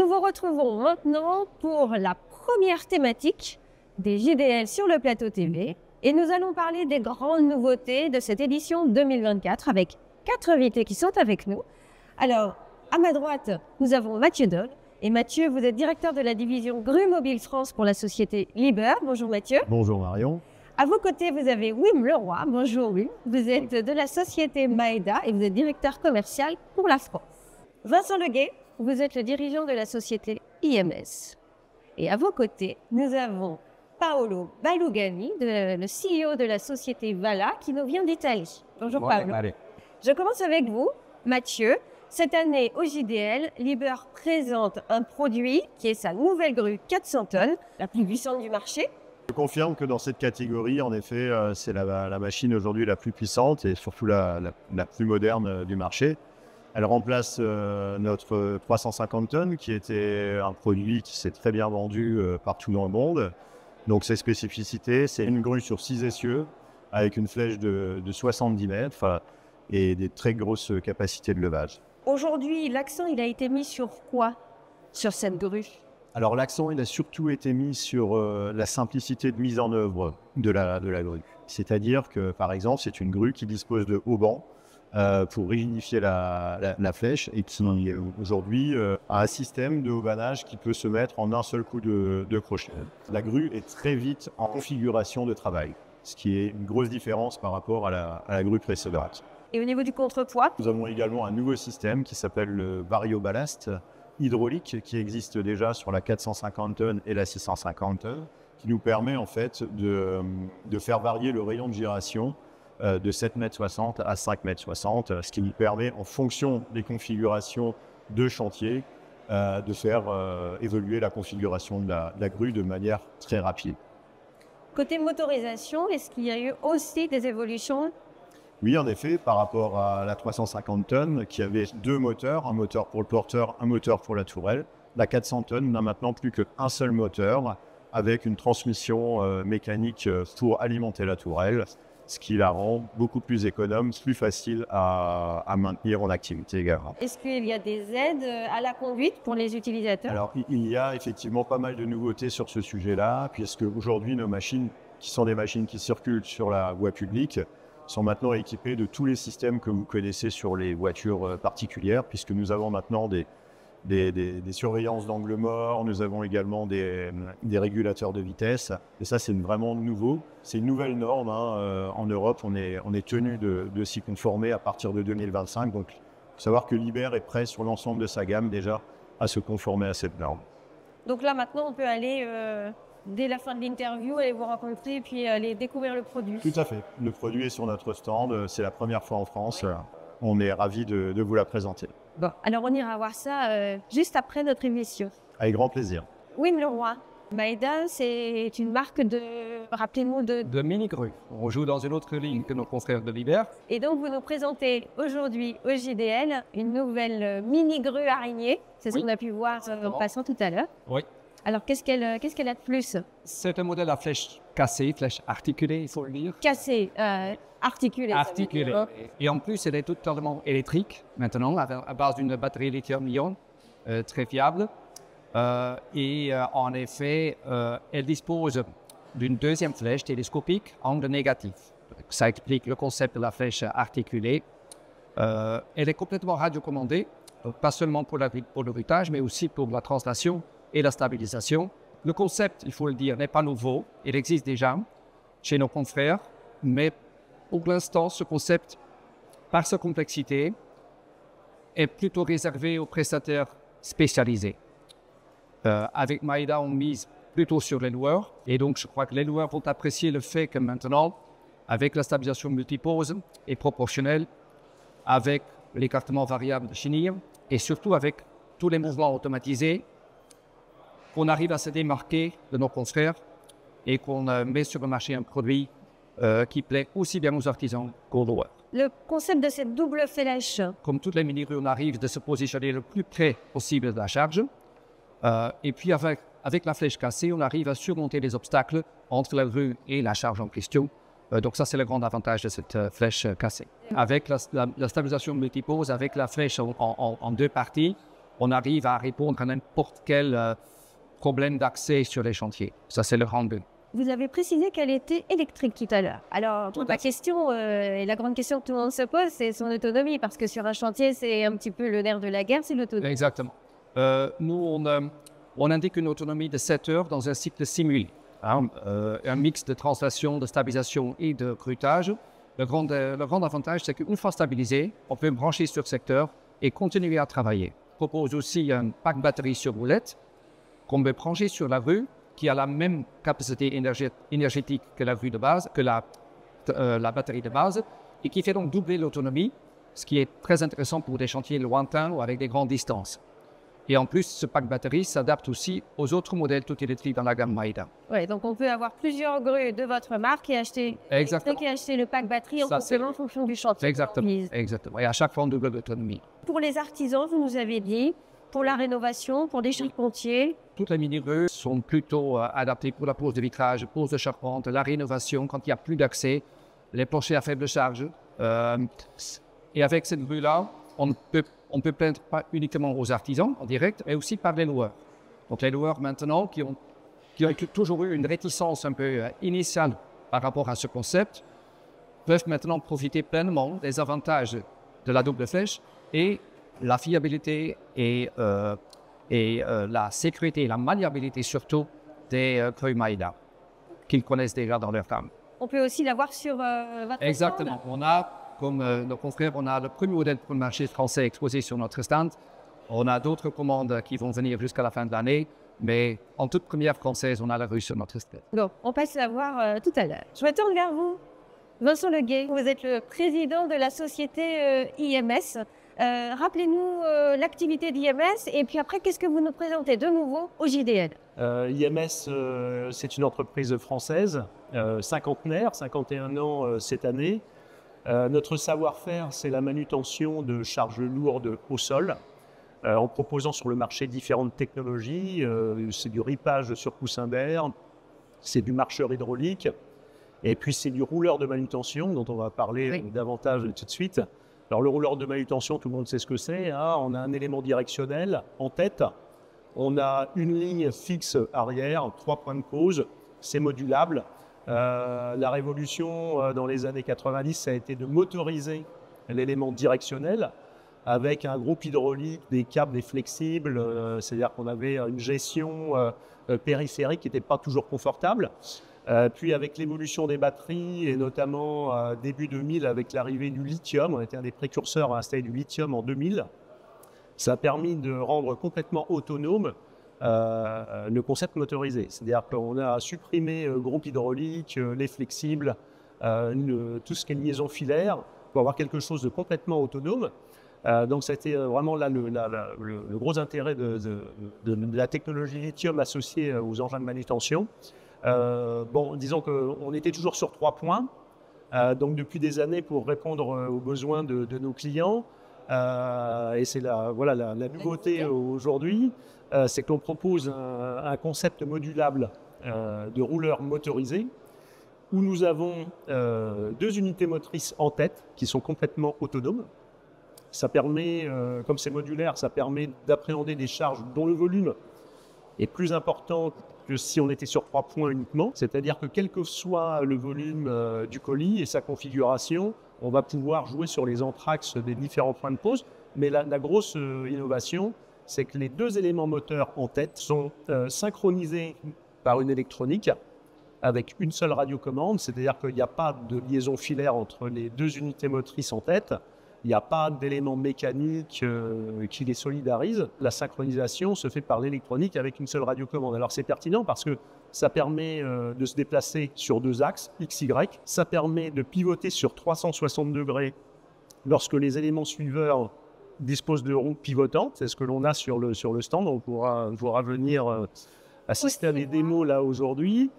vous retrouvons maintenant pour la première thématique des JDL sur le plateau TV. Et nous allons parler des grandes nouveautés de cette édition 2024 avec 4 invités qui sont avec nous. Alors, à ma droite, nous avons Mathieu Dole. Et Mathieu, vous êtes directeur de la division Grue Mobile France pour la société Liber. Bonjour Mathieu. Bonjour Marion. À vos côtés, vous avez Wim Leroy. Bonjour Wim. Vous êtes de la société Maeda et vous êtes directeur commercial pour la France. Vincent Leguet, vous êtes le dirigeant de la société IMS. Et à vos côtés, nous avons Paolo Balugani, le CEO de la société Vala, qui nous vient d'Italie. Bonjour Paolo. Allez. Je commence avec vous, Mathieu. Cette année, au JDL, Liber présente un produit qui est sa nouvelle grue 400 tonnes, la plus puissante du marché. Je confirme que dans cette catégorie, en effet, c'est la machine aujourd'hui la plus puissante et surtout la plus moderne du marché. Elle remplace notre 350 tonnes qui était un produit qui s'est très bien vendu partout dans le monde. Donc ses spécificités, c'est une grue sur 6 essieux avec une flèche de 70 mètres et des très grosses capacités de levage. Aujourd'hui, l'accent il a été mis sur quoi sur cette grue? Alors l'accent il a surtout été mis sur la simplicité de mise en œuvre de la grue. C'est-à-dire que par exemple c'est une grue qui dispose de haubans pour rigidifier la flèche et qui aujourd'hui a un système de haubanage qui peut se mettre en un seul coup de crochet. La grue est très vite en configuration de travail, ce qui est une grosse différence par rapport à la grue précédente. Et au niveau du contrepoids? Nous avons également un nouveau système qui s'appelle le Vario Ballast hydraulique qui existe déjà sur la 450 tonnes et la 650 tonnes, qui nous permet en fait de faire varier le rayon de giration de 7,60 m à 5,60 m, ce qui nous permet, en fonction des configurations de chantier, de faire évoluer la configuration de la grue de manière très rapide. Côté motorisation, est-ce qu'il y a eu aussi des évolutions? Oui, en effet, par rapport à la 350 tonnes, qui avait 2 moteurs, un moteur pour le porteur, un moteur pour la tourelle, la 400 tonnes n'a maintenant plus qu'un seul moteur, avec une transmission mécanique pour alimenter la tourelle, ce qui la rend beaucoup plus économe, plus facile à maintenir en activité également. Est-ce qu'il y a des aides à la conduite pour les utilisateurs? Alors, il y a effectivement pas mal de nouveautés sur ce sujet-là, puisque aujourd'hui, nos machines, qui sont des machines qui circulent sur la voie publique, sont maintenant équipées de tous les systèmes que vous connaissez sur les voitures particulières, puisque nous avons maintenant des surveillances d'angle mort, nous avons également des régulateurs de vitesse, et ça c'est vraiment nouveau. C'est une nouvelle norme, hein. En Europe on est tenu de s'y conformer à partir de 2025, donc il faut savoir que Liber est prêt sur l'ensemble de sa gamme déjà à se conformer à cette norme. Donc là maintenant on peut aller dès la fin de l'interview, aller vous rencontrer et puis aller découvrir le produit. Tout à fait, le produit est sur notre stand, c'est la première fois en France, on est ravis de vous la présenter. Bon, alors on ira voir ça juste après notre émission. Avec grand plaisir. Wim Leroy, Maeda, c'est une marque de, rappelez-nous de mini-grue. On joue dans une autre ligne que nos confrères de Liber. Et donc vous nous présentez aujourd'hui au JDL une nouvelle mini-grue araignée. C'est ce qu'on a pu voir en passant tout à l'heure. Oui. Alors qu'est-ce qu'elle a de plus? C'est un modèle à flèche cassée, flèche articulée, il faut le dire. Cassée, articulée. Articulée. Et en plus, elle est totalement électrique maintenant, à base d'une batterie lithium-ion très fiable. En effet, elle dispose d'une deuxième flèche télescopique, angle négatif. Ça explique le concept de la flèche articulée. Elle est complètement radiocommandée, pas seulement pour le routage, mais aussi pour la translation et la stabilisation. Le concept, il faut le dire, n'est pas nouveau. Il existe déjà chez nos confrères, mais pour l'instant, ce concept, par sa complexité, est plutôt réservé aux prestataires spécialisés. Avec Maeda, on mise plutôt sur les loueurs, et donc je crois que les loueurs vont apprécier le fait que maintenant, avec la stabilisation multipose et proportionnelle, avec l'écartement variable de chenille, et surtout avec tous les mouvements automatisés, qu'on arrive à se démarquer de nos confrères et qu'on met sur le marché un produit qui plaît aussi bien aux artisans qu'aux loueurs. Le concept de cette double flèche. Comme toutes les mini-grues, on arrive de se positionner le plus près possible de la charge. Et puis avec la flèche cassée, on arrive à surmonter les obstacles entre la grue et la charge en question. Donc ça, c'est le grand avantage de cette flèche cassée. Avec la stabilisation multipose, avec la flèche en deux parties, on arrive à répondre à n'importe quel problème d'accès sur les chantiers. Ça, c'est le rendu. Vous avez précisé qu'elle était électrique tout à l'heure. Alors, Tout à ma fait. question, et la grande question que tout le monde se pose, c'est son autonomie, parce que sur un chantier, c'est un petit peu le nerf de la guerre, c'est l'autonomie. Exactement. Nous, on indique une autonomie de 7 heures dans un cycle simulé. Un mix de translation, de stabilisation et de crutage. Le grand avantage, c'est qu'une fois stabilisé, on peut brancher sur le secteur et continuer à travailler. On propose aussi un pack batterie sur roulette qu'on peut brancher sur la rue, qui a la même capacité énergétique que la rue de base, que la batterie de base, et qui fait donc doubler l'autonomie, ce qui est très intéressant pour des chantiers lointains ou avec des grandes distances. Et en plus, ce pack batterie s'adapte aussi aux autres modèles tout électriques dans la gamme Maïda. Oui, donc on peut avoir plusieurs grues de votre marque et acheter, Exactement. et acheter le pack batterie en Ça, c'est- complément en fonction du chantier. Exactement. Exactement. Et à chaque fois, on double l'autonomie. Pour les artisans, vous nous avez dit, pour la rénovation, pour des charpentiers, Toutes les mini-rues sont plutôt adaptées pour la pose de vitrage, pose de charpente, la rénovation quand il n'y a plus d'accès, les planchers à faible charge. Et avec cette rue-là, on peut plaindre pas uniquement aux artisans en direct, mais aussi par les loueurs. Donc les loueurs maintenant qui ont toujours eu une réticence un peu initiale par rapport à ce concept, peuvent maintenant profiter pleinement des avantages de la double flèche et la fiabilité et la sécurité et la maniabilité surtout des crues Maïda qu'ils connaissent déjà dans leur gamme. on peut aussi l'avoir sur votre Exactement. On a, comme nos confrères, on a le premier modèle pour le marché français exposé sur notre stand. On a d'autres commandes qui vont venir jusqu'à la fin de l'année, mais en toute première française, on a la rue sur notre stand. Bon, on passe la voir tout à l'heure. Je me tourne vers vous. Vincent Leguet, vous êtes le président de la société IMS. Rappelez-nous l'activité d'IMS et puis après, qu'est-ce que vous nous présentez de nouveau au JDL? IMS, c'est une entreprise française, cinquantenaire, 51 ans cette année. Notre savoir-faire, c'est la manutention de charges lourdes au sol, en proposant sur le marché différentes technologies. C'est du ripage sur coussin d'air, c'est du marcheur hydraulique, et puis c'est du rouleur de manutention, dont on va parler davantage tout de suite. Alors le rouleur de manutention, tout le monde sait ce que c'est, hein. On a un élément directionnel en tête, on a une ligne fixe arrière, 3 points de pause, c'est modulable. La révolution dans les années 90, ça a été de motoriser l'élément directionnel avec un groupe hydraulique, des câbles, des flexibles, c'est-à-dire qu'on avait une gestion périphérique qui n'était pas toujours confortable. Puis avec l'évolution des batteries et notamment début 2000 avec l'arrivée du lithium, on était un des précurseurs à installer du lithium en 2000, ça a permis de rendre complètement autonome le concept motorisé. C'est-à-dire qu'on a supprimé le groupe hydraulique, les flexibles, tout ce qui est liaison filaire pour avoir quelque chose de complètement autonome. Donc c'était vraiment là le gros intérêt de la technologie lithium associée aux engins de manutention. Bon, disons qu'on était toujours sur 3 points, donc depuis des années pour répondre aux besoins de nos clients. Et c'est la nouveauté aujourd'hui, c'est qu'on propose un concept modulable de rouleur motorisé où nous avons 2 unités motrices en tête qui sont complètement autonomes. Ça permet, comme c'est modulaire, ça permet d'appréhender des charges dont le volume est plus important que si on était sur 3 points uniquement. C'est-à-dire que quel que soit le volume du colis et sa configuration, on va pouvoir jouer sur les entraxes des différents points de pose. Mais la grosse innovation, c'est que les 2 éléments moteurs en tête sont synchronisés par une électronique avec une seule radiocommande. C'est-à-dire qu'il n'y a pas de liaison filaire entre les 2 unités motrices en tête. Il n'y a pas d'éléments mécaniques qui les solidarisent. La synchronisation se fait par l'électronique avec une seule radiocommande. Alors c'est pertinent parce que ça permet de se déplacer sur 2 axes, X, Y. Ça permet de pivoter sur 360 degrés lorsque les éléments suiveurs disposent de roues pivotantes. C'est ce que l'on a sur le stand. On pourra venir assister à des démos là aujourd'hui.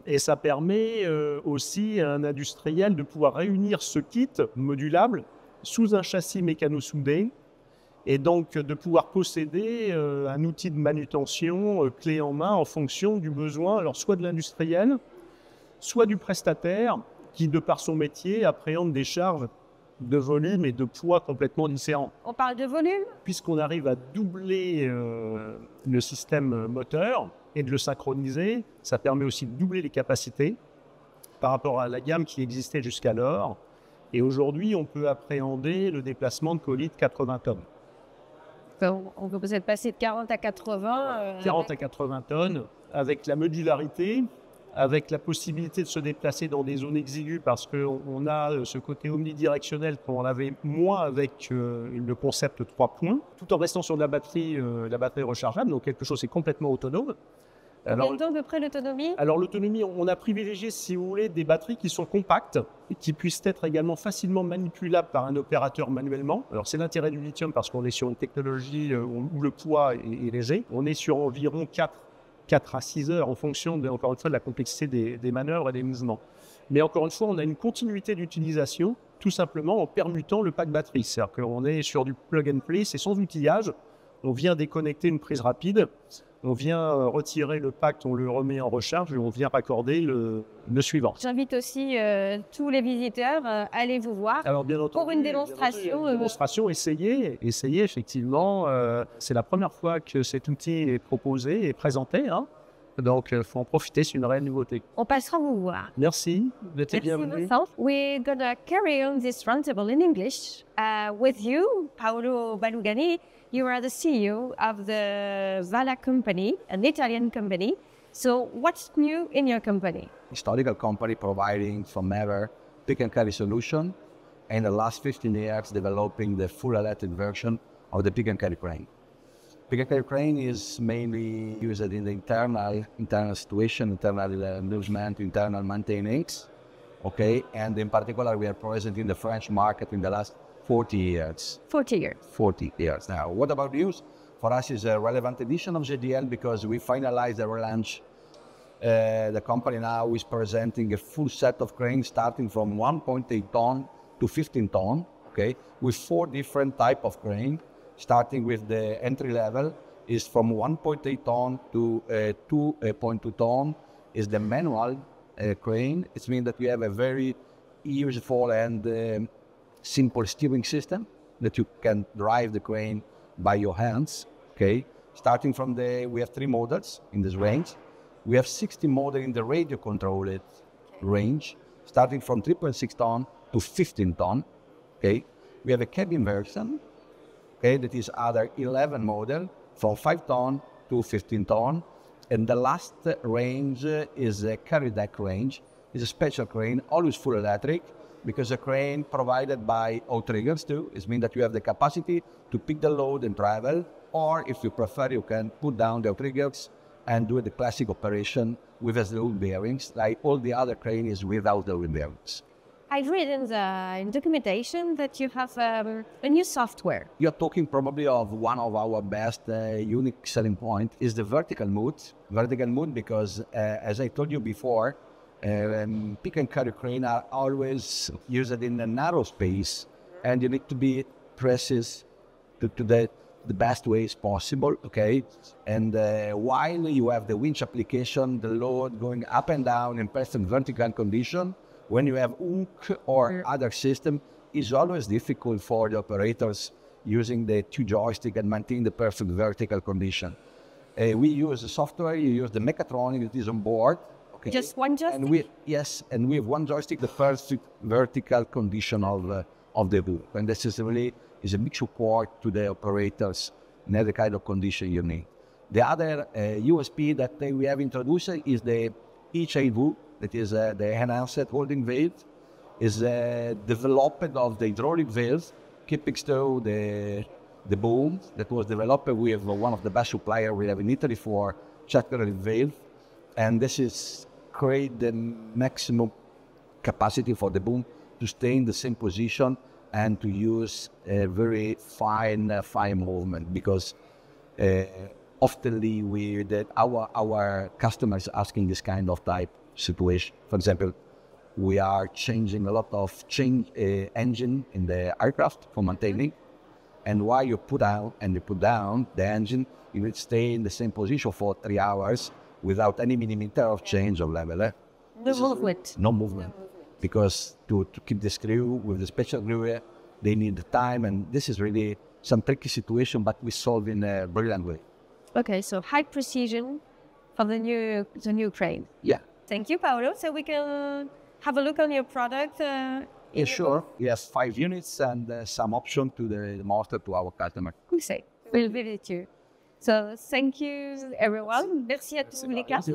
Et ça permet aussi à un industriel de pouvoir réunir ce kit modulable sous un châssis mécano-soudé et donc de pouvoir posséder un outil de manutention clé en main en fonction du besoin, alors soit de l'industriel, soit du prestataire qui, de par son métier, appréhende des charges de volume et de poids complètement différents. On parle de volume? Puisqu'on arrive à doubler le système moteur et de le synchroniser, ça permet aussi de doubler les capacités par rapport à la gamme qui existait jusqu'alors. Et aujourd'hui, on peut appréhender le déplacement de colis de 80 tonnes. On peut peut-être passer de 40 à 80. 40 à 80 tonnes, avec la modularité, avec la possibilité de se déplacer dans des zones exiguës parce qu'on a ce côté omnidirectionnel qu'on avait moins avec le concept 3 points, tout en restant sur la batterie rechargeable, donc quelque chose qui est complètement autonome. Combien de temps à peu près l'autonomie? Alors l'autonomie, on a privilégié, si vous voulez, des batteries qui sont compactes et qui puissent être également facilement manipulables par un opérateur manuellement. Alors c'est l'intérêt du lithium parce qu'on est sur une technologie où le poids est léger. On est sur environ 4 à 6 heures en fonction, encore une fois, de la complexité des manœuvres et des mouvements. Mais encore une fois, on a une continuité d'utilisation tout simplement en permutant le pack batterie. C'est-à-dire qu'on est sur du plug and play, c'est sans outillage. On vient déconnecter une prise rapide. On vient retirer le pack, on le remet en recharge et on vient raccorder le suivant. J'invite aussi tous les visiteurs à aller vous voir. Alors, bien entendu, pour une démonstration. Essayez effectivement. C'est la première fois que cet outil est proposé et présenté. Hein. Donc, il faut en profiter, c'est une réelle nouveauté. On passera vous voir. Merci, vous êtes bienvenue. Vincent. We're gonna carry on this roundtable in English with you, Paolo Balugani. You are the CEO of the Vala company, an Italian company. So what's new in your company? Historical company providing from ever pick and carry solution, and in the last 15 years developing the full electric version of the pick and carry crane. Pick and carry crane is mainly used in the internal situation, internal movement, internal maintenance. Okay, and in particular we are present in the French market in the last 40 years. 40 years. 40 years. Now, what about use? For us, is a relevant edition of JDL because we finalized the relaunch. The company now is presenting a full set of cranes starting from 1.8 ton to 15 ton, okay, with 4 different type of crane, starting with the entry level is from 1.8 ton to 2.2 ton is the manual crane. It means that you have a very useful and simple steering system that you can drive the crane by your hands, okay? Starting from we have 3 models in this range. We have 60 models in the radio controlled range, starting from 3.6 ton to 15 ton, okay? We have a cabin version, okay, that is other 11 model from 5 ton to 15 ton. And the last range is a carry deck range. It's a special crane, always full electric, because a crane provided by outriggers too. It means that you have the capacity to pick the load and travel, or if you prefer, you can put down the outriggers and do the classic operation with the load bearings, like all the other crane is without the load bearings. I've read in the documentation that you have a new software. You're talking probably of one of our best unique selling point is the vertical mode. Vertical mode because, as I told you before, pick and carry crane are always used in a narrow space, and you need to be precise to the best ways possible, okay? And while you have the winch application, the load going up and down in perfect vertical condition, when you have hook or other system, it's always difficult for the operators using the 2 joystick and maintain the perfect vertical condition. We use the software, you use the mechatronic that is on board. Okay. Just one joystick? And we have one joystick, the perfect vertical condition of the hook. And this is really a big support to the operators in every kind of condition you need. The other USP that we have introduced is the HIV, that is the enhanced holding valve, is development of the hydraulic valve, keeping still the boom that was developed with one of the best suppliers we have in Italy for chakra valve. And this is create the maximum capacity for the boom to stay in the same position and to use a very fine movement, because often our customers asking this kind of type situation. For example, we are changing a lot of engine in the aircraft for maintaining, and while you put down the engine, you will stay in the same position for 3 hours without any millimeter of change of level. No movement. No movement. Because to keep the screw with the special screw they need the time, and this is really some tricky situation, but we solve in a brilliant way. Okay, so high precision for the new crane. Yeah. Thank you, Paolo. So we can have a look on your product. Yeah, sure. Yes, 5 units and some option to the master to our customer. Okay, we'll visit you. So thank you, everyone. Merci à tous les quatre.